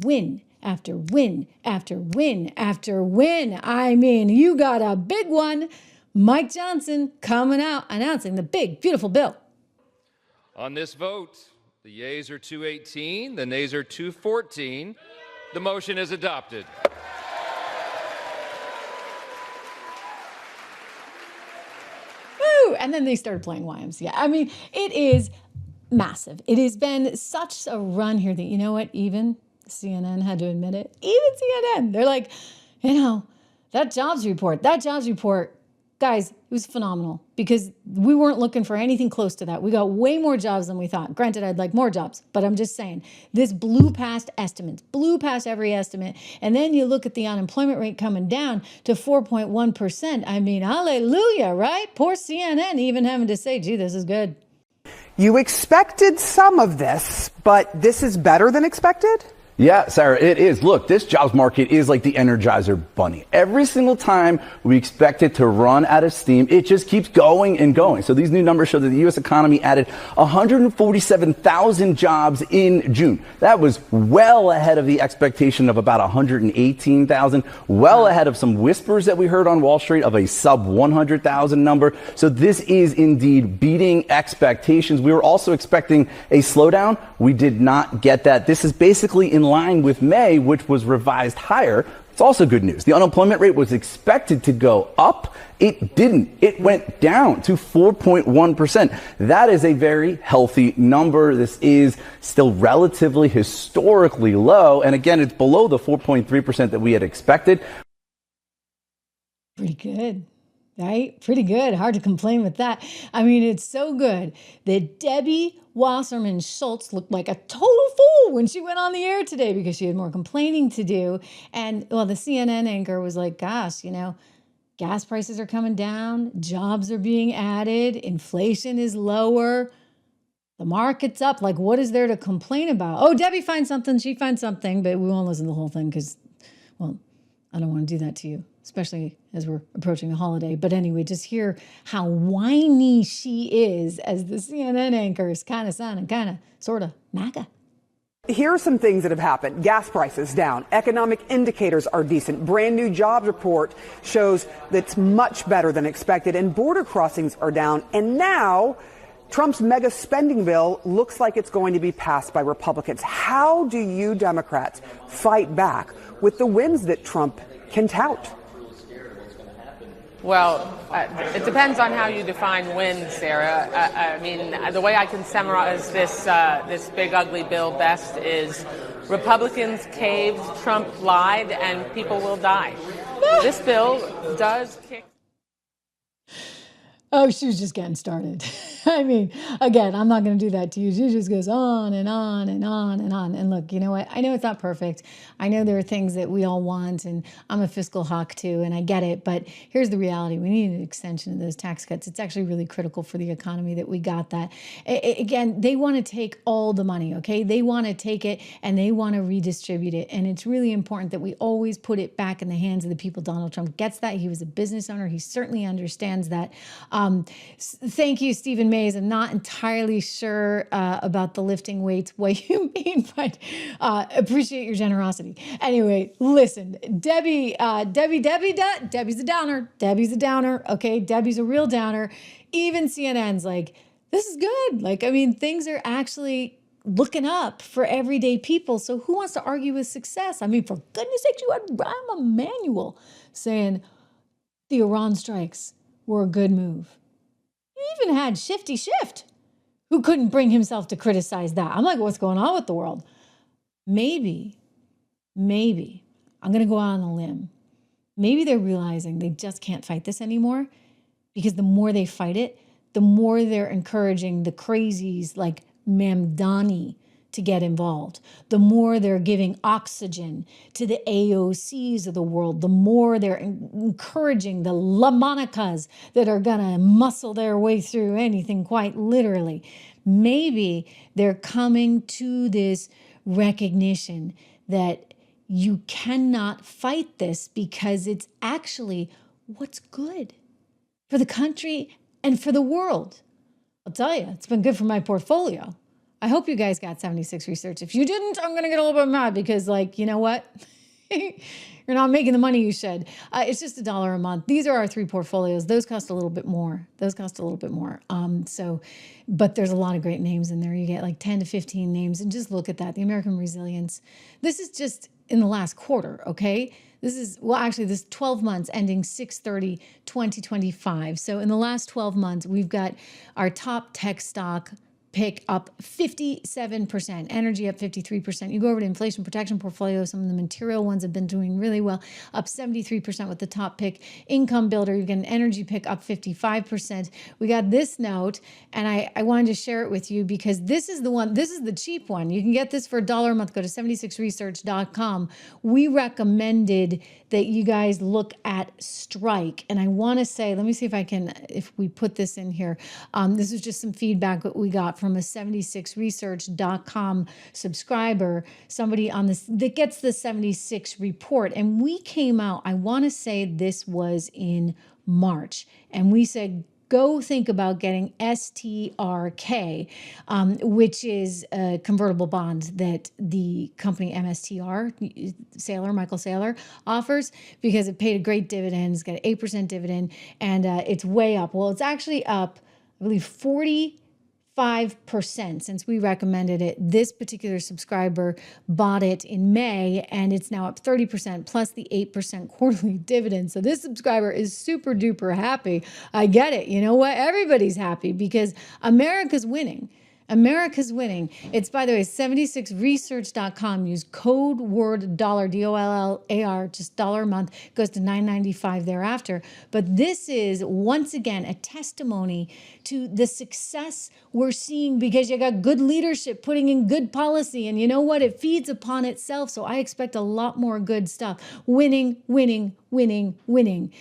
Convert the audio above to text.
win after win after win after win. I mean, you got a big one. Mike Johnson coming out announcing the big, beautiful bill. On this vote, the yeas are 218, the nays are 214. The motion is adopted. Woo! And then they started playing YMCA. I mean, it is massive. It has been such a run here that, you know what, even CNN had to admit it. Even CNN. They're like, that jobs report, guys, it was phenomenal because we weren't looking for anything close to that. We got way more jobs than we thought. Granted, I'd like more jobs, but I'm just saying this blew past estimates, blew past every estimate. And then you look at the unemployment rate coming down to 4.1%. I mean, hallelujah, right? Poor CNN even having to say, gee, this is good. You expected some of this, but this is better than expected? Yeah, Sarah, it is. Look, this jobs market is like the Energizer Bunny. Every single time we expect it to run out of steam, it just keeps going and going. So these new numbers show that the U.S. economy added 147,000 jobs in June. That was well ahead of the expectation of about 118,000, well ahead of some whispers that we heard on Wall Street of a sub 100,000 number. So this is indeed beating expectations. We were also expecting a slowdown. We did not get that. This is basically in line with May, which was revised higher. It's also good news. The unemployment rate was expected to go up. It didn't. It went down to 4.1%. That is a very healthy number. This is still relatively historically low. And again, it's below the 4.3% that we had expected. Pretty good. Right? Pretty good. Hard to complain with that. I mean, it's so good that Debbie Wasserman Schultz looked like a total fool when she went on the air today because she had more complaining to do. And, well, the CNN anchor was like, gosh, gas prices are coming down, jobs are being added, inflation is lower, the market's up. Like, what is there to complain about? Oh, Debbie finds something, she finds something, but we won't listen to the whole thing because, well, I don't want to do that to you, especially as we're approaching the holiday. But anyway, just hear how whiny she is as the CNN anchor is kind of sounding kind of sort of MAGA. Here are some things that have happened. Gas prices down. Economic indicators are decent. Brand new jobs report shows that's much better than expected. And border crossings are down. And now Trump's mega spending bill looks like it's going to be passed by Republicans. How do you Democrats fight back with the wins that Trump can tout? Well, it depends on how you define win, Sarah. I mean, the way I can summarize this big ugly bill best is Republicans caved, Trump lied, and people will die. This bill does kick. Oh, she was just getting started. I mean, again, I'm not going to do that to you. She just goes on and on and on and on. And look, you know what? I know it's not perfect. I know there are things that we all want, and I'm a fiscal hawk too, and I get it. But here's the reality. We need an extension of those tax cuts. It's actually really critical for the economy that we got that. Again, they want to take all the money, okay? They want to take it and they want to redistribute it. And it's really important that we always put it back in the hands of the people. Donald Trump gets that. He was a business owner. He certainly understands that. Thank you, Stephen Mays. I'm not entirely sure about the lifting weights, what you mean, but appreciate your generosity. Anyway, listen, Debbie's a downer. Debbie's a downer. Okay, Debbie's a real downer. Even CNN's like, this is good. Like, I mean, things are actually looking up for everyday people. So who wants to argue with success? I mean, for goodness sakes, you had Rahm Emanuel saying the Iran strikes were a good move. You even had Shifty Shift, who couldn't bring himself to criticize that. I'm like, what's going on with the world? Maybe, I'm going to go out on a limb. Maybe they're realizing they just can't fight this anymore because the more they fight it, the more they're encouraging the crazies like Mamdani to get involved. The more they're giving oxygen to the AOCs of the world, the more they're encouraging the LaMonicas that are gonna muscle their way through anything quite literally. Maybe they're coming to this recognition that you cannot fight this because it's actually what's good for the country and for the world. I'll tell you, it's been good for my portfolio. I hope you guys got 76 Research. If you didn't, I'm going to get a little bit mad because, like, you know what? You're not making the money you should. It's just $1 a month. These are our 3 portfolios. Those cost a little bit more. But there's a lot of great names in there. You get like 10 to 15 names, and just look at that. The American Resilience. This is just in the last quarter, okay? This is, well, actually, this 12 months ending 6/30/2025. So in the last 12 months, we've got our top tech stock pick up 57%, energy up 53%. You go over to inflation protection portfolio, some of the material ones have been doing really well, up 73% with the top pick. Income builder, you've got an energy pick up 55%. We got this note, and I wanted to share it with you because this is the one, this is the cheap one. You can get this for $1 a month. Go to 76research.com. We recommended that you guys look at Strike. And I want to say, let me see if we put this in here. This is just some feedback that we got from a 76research.com subscriber, somebody on this that gets the 76 report. And we came out, I want to say this was in March, and we said, go think about getting STRK, which is a convertible bond that the company MSTR, Michael Saylor, offers because it paid a great dividend. It's got an 8% dividend, and it's way up. Well, it's actually up, I believe, 45% since we recommended it. This particular subscriber bought it in May, and it's now up 30% plus the 8% quarterly dividend. So this subscriber is super duper happy. I get it. You know what? Everybody's happy because America's winning. America's winning. It's, by the way, 76research.com. Use code word dollar, DOLLAR, just $1 a month. Goes to $9.95 thereafter. But this is, once again, a testimony to the success we're seeing because you got good leadership putting in good policy. And you know what? It feeds upon itself. So I expect a lot more good stuff. Winning, winning, winning, winning.